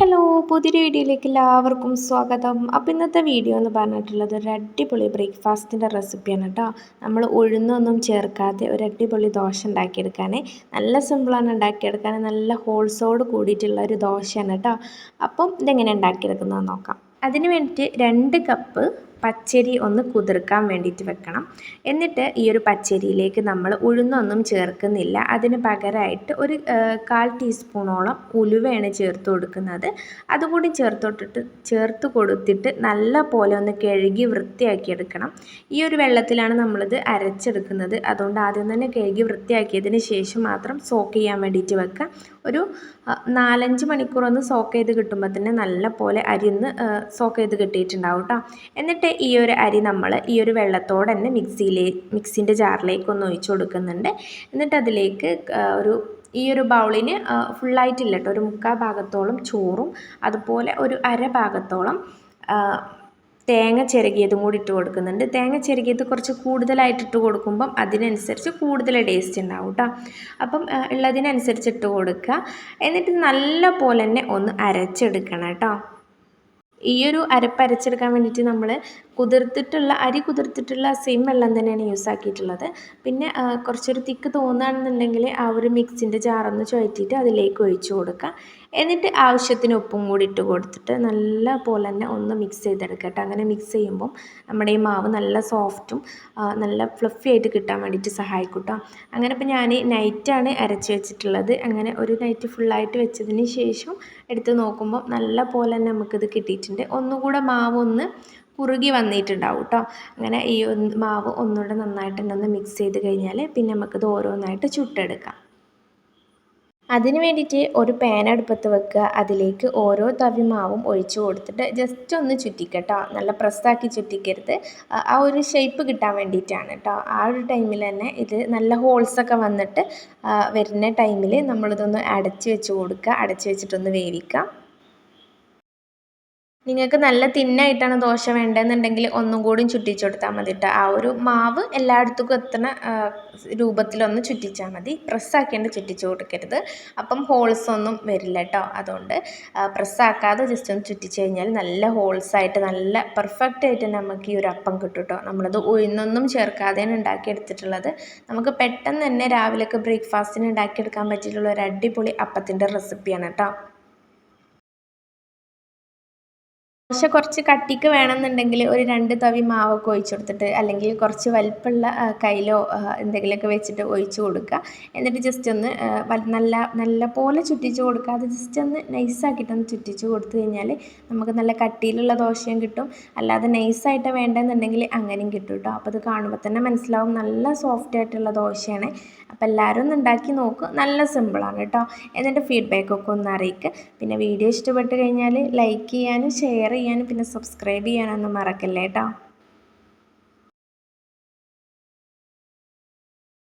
Hello പുതിയൊരു വീഡിയോയിലേക്ക് എല്ലാവർക്കും സ്വാഗതം. അപ്പോൾ ഇന്നത്തെ വീഡിയോ എന്ന് പറഞ്ഞിട്ടുള്ളത് ഒരു അടിപൊളി ബ്രേക്ക്ഫാസ്റ്റിൻ്റെ റെസിപ്പിയാണ് കേട്ടോ. നമ്മൾ ഉഴുന്നൊന്നും ചേർക്കാതെ ഒരു അടിപൊളി ദോശ ഉണ്ടാക്കിയെടുക്കാൻ നല്ല സിമ്പിളാണ് ഉണ്ടാക്കിയെടുക്കാൻ. നല്ല ഹോൾസോട് കൂടിയിട്ടുള്ള ഒരു ദോശയാണ് കേട്ടോ. അപ്പം ഇതെങ്ങനെ ഉണ്ടാക്കിയെടുക്കുന്നതെന്ന് നോക്കാം. അതിന് വേണ്ടിയിട്ട് 2 കപ്പ് പച്ചരി ഒന്ന് കുതിർക്കാൻ വേണ്ടിയിട്ട് വെക്കണം. എന്നിട്ട് ഈ ഒരു പച്ചരിയിലേക്ക് നമ്മൾ ഉഴുന്നൊന്നും ചേർക്കുന്നില്ല. അതിന് പകരമായിട്ട് ഒരു 1/4 ടീസ്പൂണോളം ഉലുവയാണ് ചേർത്ത് കൊടുക്കുന്നത്. അതുകൂടി ചേർത്ത് കൊടുത്തിട്ട് നല്ല പോലെ ഒന്ന് കഴുകി വൃത്തിയാക്കി എടുക്കണം. ഈ ഒരു വെള്ളത്തിലാണ് നമ്മളിത് അരച്ചെടുക്കുന്നത്. അതുകൊണ്ട് ആദ്യം തന്നെ കഴുകി വൃത്തിയാക്കിയതിന് ശേഷം മാത്രം സോക്ക് ചെയ്യാൻ വേണ്ടിയിട്ട് വെക്കുക. ഒരു 4-5 മണിക്കൂറൊന്ന് സോക്ക് ചെയ്ത് കിട്ടുമ്പോൾ തന്നെ നല്ല പോലെ അരി ഒന്ന് സോക്ക് ചെയ്ത് കിട്ടിയിട്ടുണ്ടാവും കേട്ടോ. എന്നിട്ട് ഈ ഒരു അരി നമ്മൾ ഈ ഒരു വെള്ളത്തോടെ തന്നെ മിക്സിൻ്റെ ജാറിലേക്ക് ഒന്ന് ഒഴിച്ചു കൊടുക്കുന്നുണ്ട്. എന്നിട്ട് അതിലേക്ക് ഈ ഒരു ബൗളിന് ഫുള്ളായിട്ടില്ല കേട്ടോ, ഒരു 1/4 ഭാഗത്തോളം ചോറും അതുപോലെ ഒരു അര ഭാഗത്തോളം തേങ്ങ ചിരകിയതും കൂടി ഇട്ട് കൊടുക്കുന്നുണ്ട്. തേങ്ങ ചിരകിയത് കുറച്ച് കൂടുതലായിട്ട് ഇട്ട് കൊടുക്കുമ്പം അതിനനുസരിച്ച് കൂടുതൽ ടേസ്റ്റ് ഉണ്ടാവും കേട്ടോ. അപ്പം ഉള്ളതിനനുസരിച്ച് ഇട്ട് കൊടുക്കുക. എന്നിട്ട് നല്ല പോലെ തന്നെ ഒന്ന് അരച്ചെടുക്കണം കേട്ടോ. ഈ ഒരു അരപ്പ് അരച്ചെടുക്കാൻ വേണ്ടിയിട്ട് നമ്മൾ അരി കുതിർത്തിട്ടുള്ള സെയിം വെള്ളം തന്നെയാണ് യൂസ് ആക്കിയിട്ടുള്ളത്. പിന്നെ കുറച്ചൊരു തിക്ക് തോന്നുകയാണെന്നുണ്ടെങ്കിൽ ആ ഒരു മിക്സിൻ്റെ ജാറൊന്ന് ചുഴറ്റിയിട്ട് അതിലേക്ക് ഒഴിച്ചു കൊടുക്കുക. എന്നിട്ട് ആവശ്യത്തിന് ഉപ്പും കൂടി ഇട്ട് കൊടുത്തിട്ട് നല്ല പോലെ തന്നെ ഒന്ന് മിക്സ് ചെയ്തെടുക്കുക കേട്ടോ. അങ്ങനെ മിക്സ് ചെയ്യുമ്പം നമ്മുടെ ഈ മാവ് നല്ല സോഫ്റ്റും നല്ല ഫ്ലഫി ആയിട്ട് കിട്ടാൻ വേണ്ടിയിട്ട് സഹായിക്കും കേട്ടോ. അങ്ങനെ ഇപ്പോൾ ഞാൻ നൈറ്റാണ് അരച്ച് വെച്ചിട്ടുള്ളത്. അങ്ങനെ ഒരു നൈറ്റ് ഫുള്ളായിട്ട് വെച്ചതിന് ശേഷം എടുത്ത് നോക്കുമ്പോൾ നല്ല പോലെ തന്നെ നമുക്കിത് കിട്ടിയിട്ടുണ്ട്. ഒന്നുകൂടെ മാവ് ഒന്ന് കുറുകി വന്നിട്ടുണ്ടാവും കേട്ടോ. അങ്ങനെ ഈ മാവ് ഒന്നുകൂടെ നന്നായിട്ട് തന്നെ ഒന്ന് മിക്സ് ചെയ്ത് കഴിഞ്ഞാൽ പിന്നെ നമുക്കിത് ഓരോന്നായിട്ട് ചുട്ടെടുക്കാം. അതിന് വേണ്ടിയിട്ട് ഒരു പാൻ അടുപ്പത്ത് വെക്കുക. അതിലേക്ക് ഓരോ തവി മാവും ഒഴിച്ച് കൊടുത്തിട്ട് ജസ്റ്റ് ഒന്ന് ചുറ്റിക്കട്ടോ. നല്ല പ്രസ്സാക്കി ചുറ്റിക്കരുത്. ആ ഒരു ഷേപ്പ് കിട്ടാൻ വേണ്ടിയിട്ടാണ് കേട്ടോ. ആ ഒരു ടൈമിൽ തന്നെ ഇത് നല്ല ഹോൾസൊക്കെ വന്നിട്ട് വരുന്ന ടൈമിൽ നമ്മളിതൊന്ന് അടച്ച് വെച്ച് കൊടുക്കുക. അടച്ച് വെച്ചിട്ടൊന്ന് വേവിക്കാം. നിങ്ങൾക്ക് നല്ല തിന്നായിട്ടാണ് ദോശ വേണ്ടതെന്നുണ്ടെങ്കിൽ ഒന്നും കൂടി ചുറ്റിച്ച് കൊടുത്താൽ മതി കേട്ടോ. ആ ഒരു മാവ് എല്ലായിടത്തേക്കും എത്തുന്ന രൂപത്തിലൊന്ന് ചുറ്റിച്ചാൽ മതി. പ്രസ്സാക്കേണ്ട ചുറ്റിച്ച് കൊടുക്കരുത്. അപ്പം ഹോൾസ് ഒന്നും വരില്ല കേട്ടോ. അതുകൊണ്ട് പ്രസ്സാക്കാതെ ജസ്റ്റ് ഒന്ന് ചുറ്റിച്ച് കഴിഞ്ഞാൽ നല്ല ഹോൾസായിട്ട് നല്ല പെർഫെക്റ്റ് ആയിട്ട് നമുക്ക് ഈ ഒരു അപ്പം കിട്ടും കേട്ടോ. നമ്മളത് ഉഴുന്നൊന്നും ചേർക്കാതെയാണ് ഉണ്ടാക്കിയെടുത്തിട്ടുള്ളത്. നമുക്ക് പെട്ടെന്ന് തന്നെ രാവിലെയൊക്കെ ബ്രേക്ക്ഫാസ്റ്റിന് ഉണ്ടാക്കിയെടുക്കാൻ പറ്റിയിട്ടുള്ള ഒരു അടിപൊളി അപ്പത്തിൻ്റെ റെസിപ്പിയാണ് കേട്ടോ. ദോശ കുറച്ച് കട്ടിക്ക് വേണമെന്നുണ്ടെങ്കിൽ ഒരു 2 തവി മാവൊക്കെ ഒഴിച്ച് കൊടുത്തിട്ട് അല്ലെങ്കിൽ കുറച്ച് വലിപ്പമുള്ള കയ്യിലോ എന്തെങ്കിലുമൊക്കെ വെച്ചിട്ട് ഒഴിച്ച് കൊടുക്കുക. എന്നിട്ട് ജസ്റ്റ് ഒന്ന് നല്ല പോലെ ചുറ്റിച്ച് കൊടുക്കാതെ ജസ്റ്റ് ഒന്ന് നൈസാക്കിയിട്ടൊന്ന് ചുറ്റിച്ച് കൊടുത്തു കഴിഞ്ഞാൽ നമുക്ക് നല്ല കട്ടിയിലുള്ള ദോശയും കിട്ടും. അല്ലാതെ നൈസായിട്ട് വേണ്ടെന്നുണ്ടെങ്കിൽ അങ്ങനെയും കിട്ടും കേട്ടോ. അപ്പോൾ അത് കാണുമ്പോൾ തന്നെ മനസ്സിലാവും നല്ല സോഫ്റ്റ് ആയിട്ടുള്ള ദോശയാണ്. അപ്പോൾ എല്ലാവരും ഒന്ന് ഉണ്ടാക്കി നോക്കുക. നല്ല സിമ്പിളാണ് കേട്ടോ. എന്നിട്ട് ഫീഡ്ബാക്കൊക്കെ ഒന്ന് അറിയിക്കുക. പിന്നെ വീഡിയോ ഇഷ്ടപ്പെട്ട് കഴിഞ്ഞാൽ ലൈക്ക് ചെയ്യാനും ഷെയർ ചെയ്യാനും പിന്നെ സബ്സ്ക്രൈബ് ചെയ്യാനൊന്നും മറക്കല്ലേ കേട്ടോ.